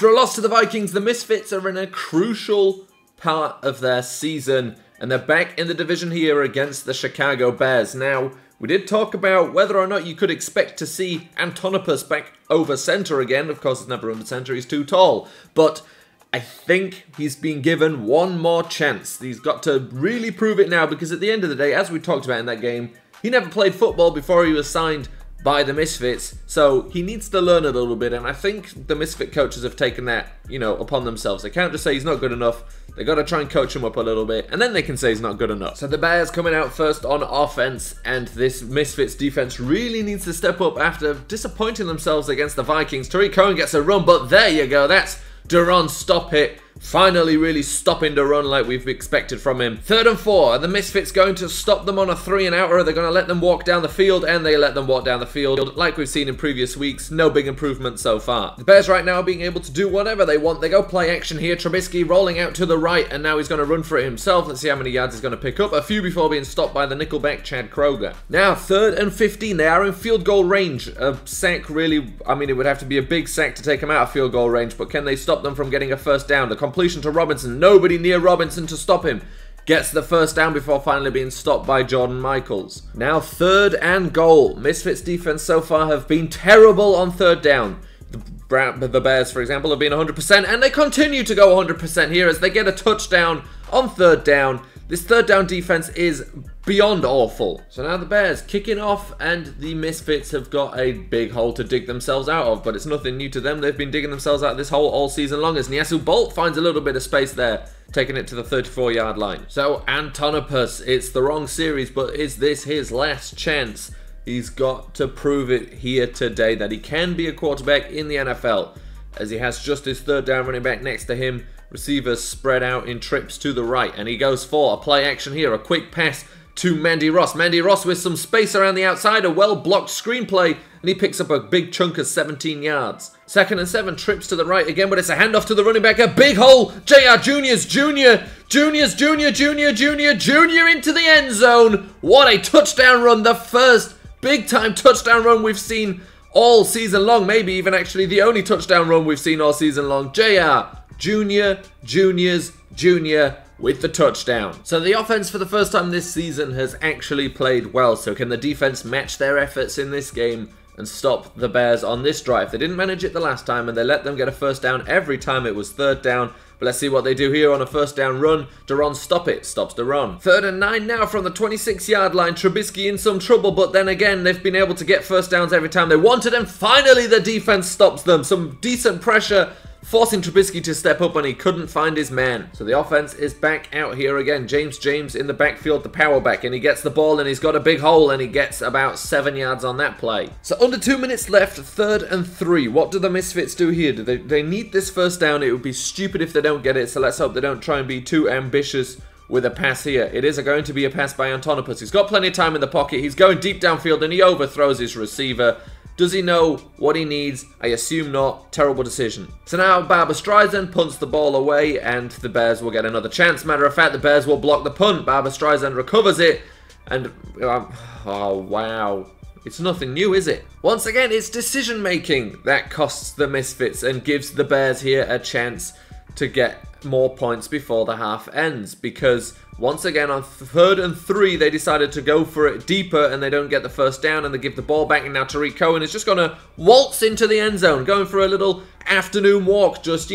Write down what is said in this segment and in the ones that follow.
After a loss to the Vikings, the Misfits are in a crucial part of their season, and they're back in the division here against the Chicago Bears. Now, we did talk about whether or not you could expect to see Antonopoulos back over center again. Of course, he's never under center, he's too tall. But I think he's been given one more chance. He's got to really prove it now, because at the end of the day, as we talked about in that game, he never played football before he was signed by the Misfits, so he needs to learn a little bit, and I think the Misfit coaches have taken that, upon themselves. They can't just say he's not good enough. They got to try and coach him up a little bit, and then they can say he's not good enough. So the Bears coming out first on offense, and this Misfits defense really needs to step up after disappointing themselves against the Vikings. Tariq Cohen gets a run, but there you go. That's Duron stop it. Finally really stopping the run like we've expected from him. 3rd and 4. Are the Misfits going to stop them on a 3-and-out, or are they going to let them walk down the field? And they let them walk down the field. Like we've seen in previous weeks, no big improvement so far. The Bears right now are being able to do whatever they want. They go play action here. Trubisky rolling out to the right, and now he's going to run for it himself. Let's see how many yards he's going to pick up. A few before being stopped by the nickelback Chad Kroger. Now, 3rd and 15. They are in field goal range. A sack really, it would have to be a big sack to take them out of field goal range, but can they stop them from getting a first down? The completion to Robinson. Nobody near Robinson to stop him. Gets the first down before finally being stopped by Jordan Michaels. Now 3rd and goal. Misfits defense so far have been terrible on 3rd down. The Bears, for example, have been 100%, and they continue to go 100% here as they get a touchdown on 3rd down. This 3rd down defense is beyond awful. So now the Bears kicking off, and the Misfits have got a big hole to dig themselves out of, but it's nothing new to them. They've been digging themselves out of this hole all season long as Niasu Bolt finds a little bit of space there, taking it to the 34-yard line. So Antonopoulos, it's the wrong series, but is this his last chance? He's got to prove it here today that he can be a quarterback in the NFL, as he has just his 3rd down running back next to him. Receivers spread out in trips to the right, and he goes for a play action here. A quick pass to Mandy Ross. Mandy Ross with some space around the outside, a well-blocked screenplay, and he picks up a big chunk of 17 yards. 2nd and 7, trips to the right again, but it's a handoff to the running back. A big hole. JR Juniors Jr. into the end zone. What a touchdown run. The first big-time touchdown run we've seen all season long. Maybe even actually the only touchdown run we've seen all season long. JR Juniors Jr. with the touchdown. So the offense for the first time this season has actually played well. So can the defense match their efforts in this game and stop the Bears on this drive? They didn't manage it the last time, and they let them get a first down every time it was 3rd down. But let's see what they do here on a first down run. Duron stop it. Stops the run. 3rd and 9 now from the 26-yard line. Trubisky in some trouble, but then again, they've been able to get first downs every time they wanted, and finally the defense stops them. Some decent pressure, forcing Trubisky to step up, and he couldn't find his man. So the offense is back out here again. James in the backfield, the power back, and he gets the ball, and he's got a big hole, and he gets about 7 yards on that play. So under 2 minutes left, 3rd and 3. What do the Misfits do here? Do they need this first down? It would be stupid if they don't get it, so let's hope they don't try and be too ambitious with a pass here. It is going to be a pass by Antonopoulos. He's got plenty of time in the pocket. He's going deep downfield, and he overthrows his receiver. Does he know what he needs? I assume not. Terrible decision. So now Barbara Streisand punts the ball away, and the Bears will get another chance. Matter of fact, the Bears will block the punt. Barbara Streisand recovers it, and oh wow. It's nothing new, is it? Once again, it's decision-making that costs the Misfits and gives the Bears here a chance to get more points before the half ends, because once again on 3rd and 3 they decided to go for it deeper, and they don't get the first down, and they give the ball back, and now Tariq Cohen is just going to waltz into the end zone, going for a little afternoon walk, just,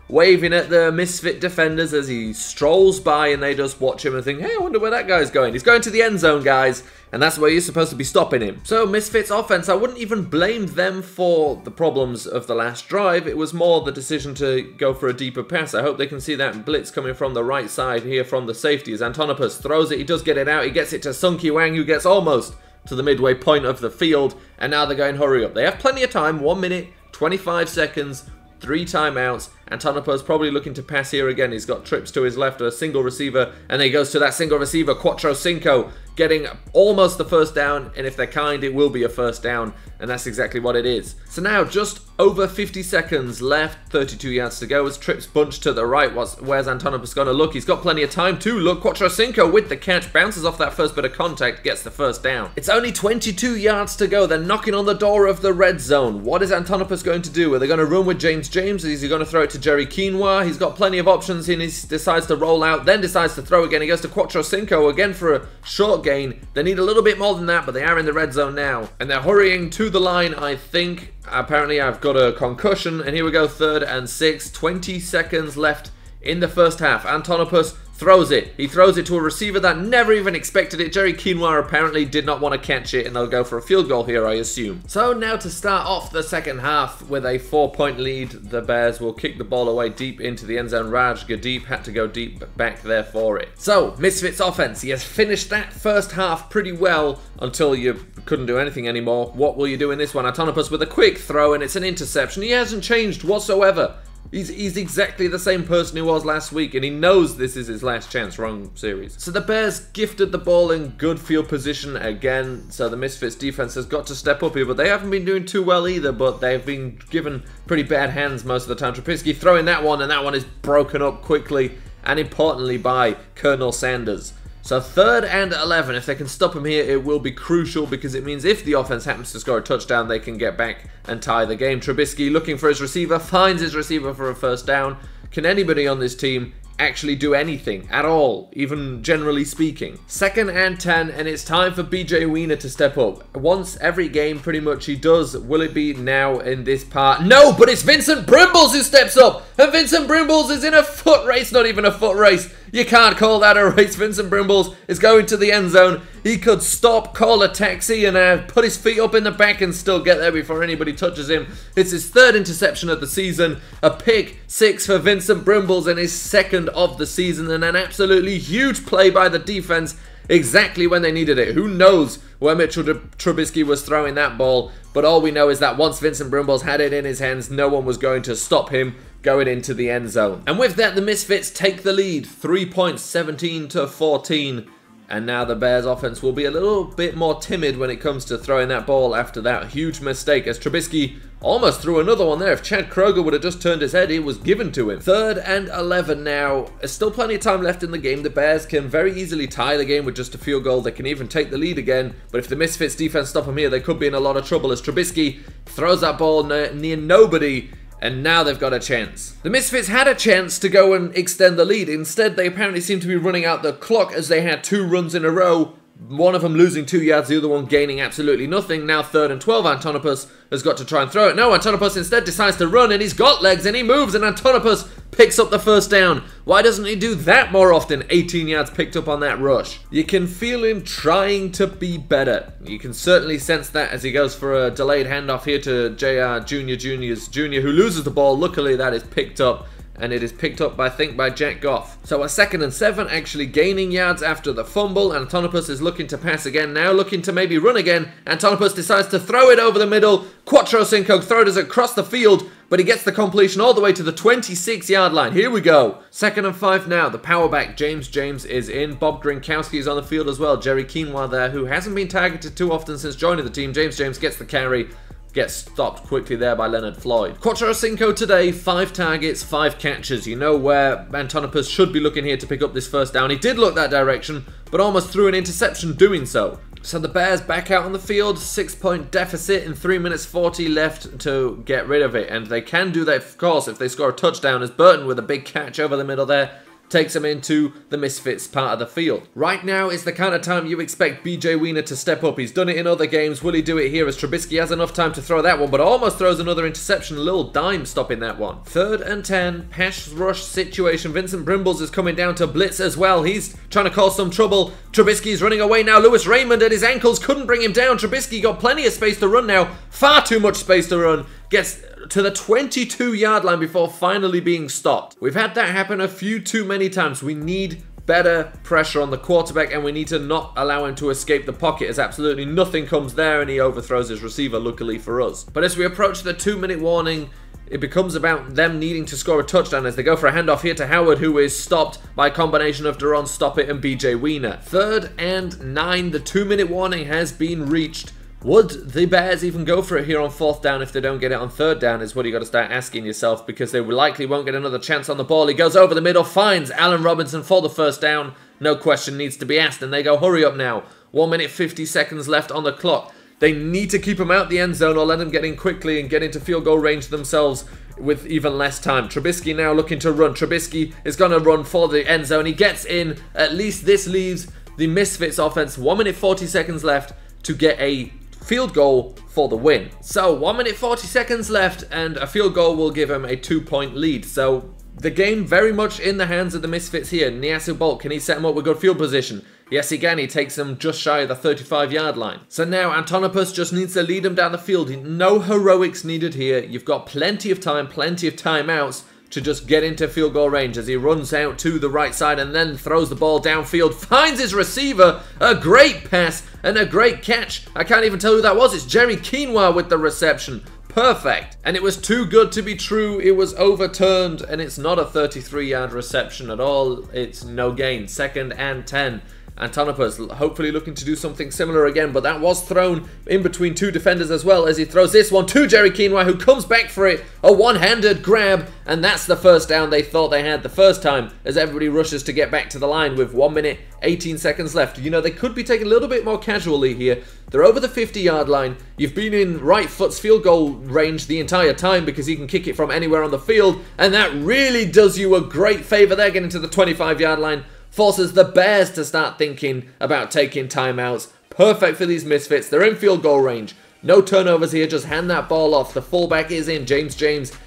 waving at the Misfit defenders as he strolls by, and they just watch him and think, hey, I wonder where that guy's going. He's going to the end zone, guys, and that's where you're supposed to be stopping him. So Misfits offense, I wouldn't even blame them for the problems of the last drive. It was more the decision to go for a deeper pass. I hope they can see that blitz coming from the right side here from the safety as Antonopoulos throws it. He does get it out. He gets it to Sung Ki Wang, who gets almost to the midway point of the field, and now they're going hurry up. They have plenty of time, 1 minute, 25 seconds, 3 timeouts. Antonopoulos probably looking to pass here again. He's got trips to his left, a single receiver, and then he goes to that single receiver, Quattro Cinco, getting almost the first down, and if they're kind, it will be a first down. and that's exactly what it is. So now, just over 50 seconds left, 32 yards to go as trips bunch to the right. Where's Antonopoulos going to look? He's got plenty of time to look. Quattrocinco with the catch, bounces off that first bit of contact, gets the first down. It's only 22 yards to go. They're knocking on the door of the red zone. What is Antonopoulos going to do? Are they going to run with James? Is he going to throw it to Jerry Quinoa? He's got plenty of options, and he decides to roll out, then decides to throw again. He goes to Quattrocinco again for a short gain. They need a little bit more than that, but they are in the red zone now, and they're hurrying to the line, I think. Apparently I've got a concussion, and here we go, 3rd and 6, 20 seconds left in the first half. Antonopoulos throws it. He throws it to a receiver that never even expected it. Jerry Quinoa apparently did not want to catch it, and they'll go for a field goal here, I assume. So now to start off the second half with a 4-point lead, the Bears will kick the ball away deep into the end zone. Raj Gadeep had to go deep back there for it. So, Misfits offense, he has finished that first half pretty well until you couldn't do anything anymore. What will you do in this one? Antonopoulos with a quick throw, and it's an interception. He hasn't changed whatsoever. He's exactly the same person he was last week, and he knows this is his last chance. Wrong series. So the Bears gifted the ball in good field position again, so the Misfits defense has got to step up here, but they haven't been doing too well either, but they've been given pretty bad hands most of the time. Trubisky throwing that one, and that one is broken up quickly, and importantly by Colonel Sanders. So 3rd and 11, if they can stop him here, it will be crucial, because it means if the offense happens to score a touchdown, they can get back and tie the game. Trubisky looking for his receiver, finds his receiver for a first down. Can anybody on this team actually do anything at all, even generally speaking? 2nd and 10, and it's time for BJ Wiener to step up. Once every game, pretty much, he does. Will it be now in this part? No, but it's Vincent Brimbles who steps up, and Vincent Brimbles is in a foot race, not even a foot race. You can't call that a race. Vincent Brimbles is going to the end zone. He could stop, call a taxi, and put his feet up in the back and still get there before anybody touches him. It's his 3rd interception of the season. A pick 6 for Vincent Brimbles, and his 2nd of the season, and an absolutely huge play by the defense exactly when they needed it. Who knows where Mitchell Trubisky was throwing that ball, but all we know is that once Vincent Brimbles had it in his hands, no one was going to stop him going into the end zone. And with that, the Misfits take the lead, 3 points, 17-14. And now the Bears offense will be a little bit more timid when it comes to throwing that ball after that huge mistake, as Trubisky almost threw another one there. If Chad Kroger would have just turned his head, it was given to him. 3rd and 11 now. There's still plenty of time left in the game. The Bears can very easily tie the game with just a field goal. They can even take the lead again. But if the Misfits defense stop them here, they could be in a lot of trouble, as Trubisky throws that ball near nobody. And now they've got a chance. The Misfits had a chance to go and extend the lead. Instead, they apparently seem to be running out the clock, as they had 2 runs in a row. One of them losing 2 yards, the other one gaining absolutely nothing. Now 3rd and 12, Antonopoulos has got to try and throw it. No, Antonopoulos instead decides to run, and he's got legs, and he moves, and Antonopoulos picks up the first down. Why doesn't he do that more often? 18 yards picked up on that rush. You can feel him trying to be better. You can certainly sense that as he goes for a delayed handoff here to JR Jr., who loses the ball. Luckily, that is picked up, and it is picked up, I think, by Jack Goff. So a 2nd and 7, actually gaining yards after the fumble. Antonopoulos is looking to pass again, now looking to maybe run again. Antonopoulos decides to throw it over the middle. Quattrocinco throws it across the field, but he gets the completion all the way to the 26-yard line. Here we go. 2nd and 5 now. The power back, James is in. Bob Gronkowski is on the field as well. Jerry Quinoa there, who hasn't been targeted too often since joining the team. James gets the carry. Gets stopped quickly there by Leonard Floyd. Quattrocinco today, 5 targets, 5 catches. You know where Antonopoulos should be looking here to pick up this first down. He did look that direction, but almost threw an interception doing so. So the Bears back out on the field, 6-point deficit, and 3 minutes 40 left to get rid of it. And they can do that, of course, if they score a touchdown, as Burton with a big catch over the middle there takes them into the Misfits part of the field. Right now is the kind of time you expect BJ Wiener to step up. He's done it in other games. Will he do it here, as Trubisky has enough time to throw that one, but almost throws another interception. A little dime stopping that one. 3rd and 10, pass rush situation. Vincent Brimbles is coming down to blitz as well. He's trying to cause some trouble. Trubisky's running away now. Lewis Raymond at his ankles couldn't bring him down. Trubisky got plenty of space to run now. Far too much space to run. Gets to the 22-yard line before finally being stopped. We've had that happen a few too many times. We need better pressure on the quarterback, and we need to not allow him to escape the pocket, as absolutely nothing comes there, and he overthrows his receiver, luckily for us. But as we approach the 2-minute warning, it becomes about them needing to score a touchdown, as they go for a handoff here to Howard, who is stopped by a combination of Deron Stoppett and BJ Wiener. 3rd and 9, the 2-minute warning has been reached. Would the Bears even go for it here on 4th down if they don't get it on 3rd down is what you got to start asking yourself, because they likely won't get another chance on the ball. He goes over the middle, finds Allen Robinson for the 1st down. No question needs to be asked, and they go hurry up now. 1 minute 50 seconds left on the clock. They need to keep him out the end zone or let him get in quickly and get into field goal range themselves with even less time. Trubisky now looking to run. Trubisky is going to run for the end zone. He gets in. At least this leaves the Misfits offense 1 minute 40 seconds left to get a field goal for the win. So 1 minute 40 seconds left, and a field goal will give him a 2-point lead. So the game very much in the hands of the Misfits here. Niasu Bolt, can he set him up with good field position? Yes, he can. He takes him just shy of the 35-yard line. So now Antonopoulos just needs to lead him down the field. No heroics needed here. You've got plenty of time, plenty of timeouts to just get into field goal range as he runs out to the right side and then throws the ball downfield, finds his receiver, a great pass and a great catch. I can't even tell who that was. It's Jerry Quinoa with the reception. Perfect. And it was too good to be true. It was overturned, and it's not a 33-yard reception at all. It's no gain. 2nd and 10. Antonopoulos hopefully looking to do something similar again, but that was thrown in between 2 defenders as well as he throws this one to Jerry Quinoa, who comes back for it. A one-handed grab, and that's the 1st down they thought they had the first time as everybody rushes to get back to the line with 1 minute 18 seconds left. You know, they could be taking a little bit more casually here. They're over the 50-yard line. You've been in right foot's field goal range the entire time because he can kick it from anywhere on the field, and that really does you a great favor there, getting to the 25-yard line. Forces the Bears to start thinking about taking timeouts. Perfect for these Misfits. They're in field goal range. No turnovers here. Just hand that ball off. The fullback is in. James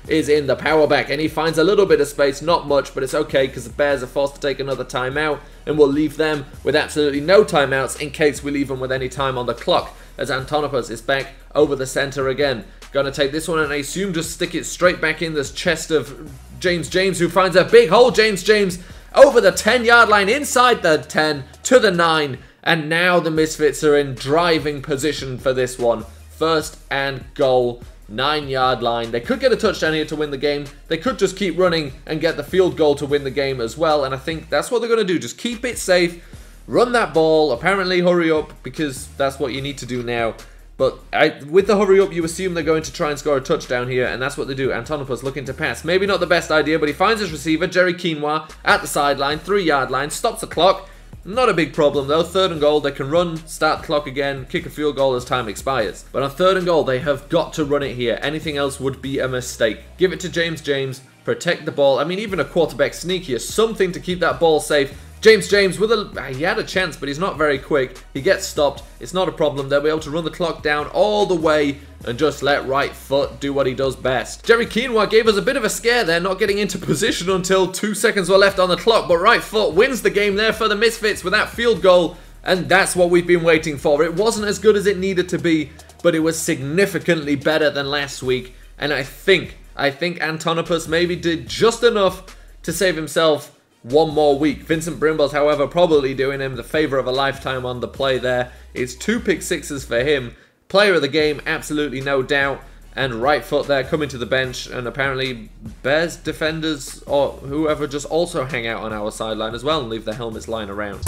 is in, the power back, and he finds a little bit of space. Not much, but it's okay because the Bears are forced to take another timeout, and we'll leave them with absolutely no timeouts in case we leave them with any time on the clock, as Antonopoulos is back over the center again. Going to take this one and I assume just stick it straight back in this chest of James, who finds a big hole. James over the 10-yard line, inside the 10 to the 9, and now the Misfits are in driving position for this one. 1st and goal, 9-yard line. They could get a touchdown here to win the game. They could just keep running and get the field goal to win the game as well, and I think that's what they're going to do. Just keep it safe, run that ball, apparently hurry up, because that's what you need to do now. But with the hurry up, you assume they're going to try and score a touchdown here, and that's what they do. Antonopoulos looking to pass. Maybe not the best idea, but he finds his receiver, Jerry Quinoa, at the sideline, 3-yard line, stops the clock. Not a big problem, though. 3rd and goal, they can run, start the clock again, kick a field goal as time expires. But on 3rd and goal, they have got to run it here. Anything else would be a mistake. Give it to James, protect the ball. I mean, even a quarterback sneak here, something to keep that ball safe. James with he had a chance, but he's not very quick. He gets stopped. It's not a problem. They'll be able to run the clock down all the way and just let right foot do what he does best. Jerry Quinoa gave us a bit of a scare there, not getting into position until 2 seconds were left on the clock, but right foot wins the game there for the Misfits with that field goal, and that's what we've been waiting for. It wasn't as good as it needed to be, but it was significantly better than last week, and I think Antonopoulos maybe did just enough to save himself 1 more week. Vincent Brimbles, however, probably doing him the favor of a lifetime on the play there. It's 2 pick sixes for him. Player of the game, absolutely no doubt. And right foot there coming to the bench. And apparently Bears defenders or whoever just also hang out on our sideline as well and leave their helmets lying around.